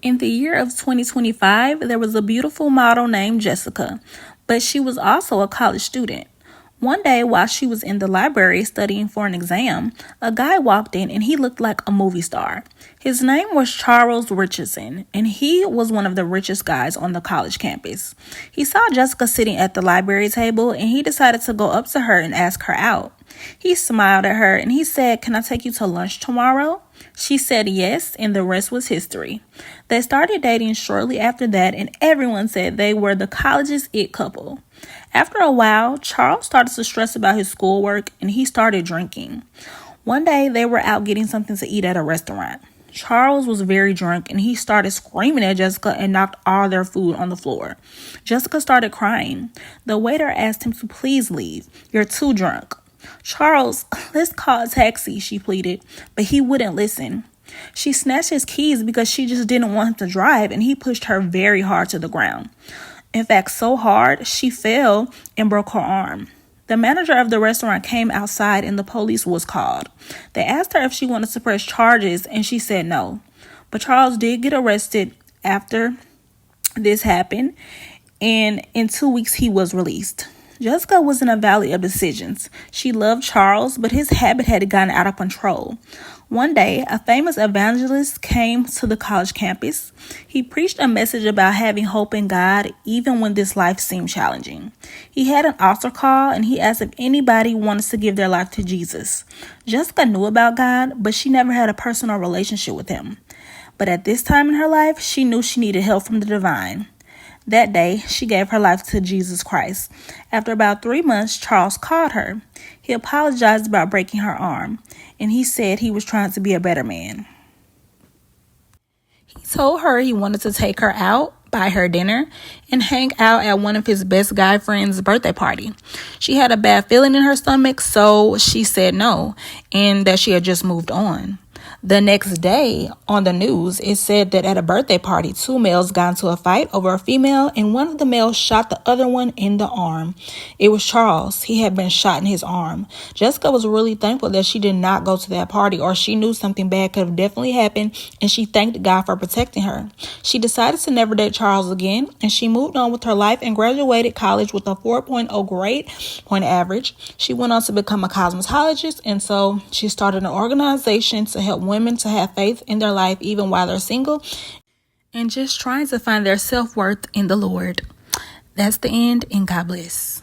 In the year of 2025, there was a beautiful model named Jessica, but she was also a college student. One day, while she was in the library studying for an exam, a guy walked in and he looked like a movie star. His name was Charles Richardson, and he was one of the richest guys on the college campus. He saw Jessica sitting at the library table and he decided to go up to her and ask her out. He smiled at her and he said, "Can I take you to lunch tomorrow?" She said yes, and the rest was history. They started dating shortly after that, and everyone said they were the college's it couple. After a while, Charles started to stress about his schoolwork and he started drinking. One day, they were out getting something to eat at a restaurant. Charles was very drunk and he started screaming at Jessica and knocked all their food on the floor. Jessica started crying. The waiter asked him to please leave. "You're too drunk." "Charles, let's call a taxi," she pleaded, but he wouldn't listen. She snatched his keys because she just didn't want him to drive, and he pushed her very hard to the ground. In fact, so hard, she fell and broke her arm. The manager of the restaurant came outside and the police was called. They asked her if she wanted to press charges, and she said no. But Charles did get arrested after this happened, and in 2 weeks he was released. Jessica was in a valley of decisions. She loved Charles, but his habit had gotten out of control. One day, a famous evangelist came to the college campus. He preached a message about having hope in God even when this life seemed challenging. He had an altar call and he asked if anybody wanted to give their life to Jesus. Jessica knew about God, but she never had a personal relationship with him. But at this time in her life, she knew she needed help from the divine. That day, she gave her life to Jesus Christ. After about 3 months, Charles called her. He apologized about breaking her arm, and he said he was trying to be a better man. He told her he wanted to take her out, buy her dinner, and hang out at one of his best guy friends' birthday party. She had a bad feeling in her stomach, so she said no, and that she had just moved on. The next day on the news, it said that at a birthday party, 2 males got into a fight over a female, and one of the males shot the other one in the arm. It was Charles. He had been shot in his arm. Jessica was really thankful that she did not go to that party, or she knew something bad could have definitely happened, and she thanked God for protecting her. She decided to never date Charles again, and she moved on with her life and graduated college with a 4.0 grade point average. She went on to become a cosmetologist, and so she started an organization to help women to have faith in their life even while they're single and just trying to find their self-worth in the Lord. That's the end, and God bless.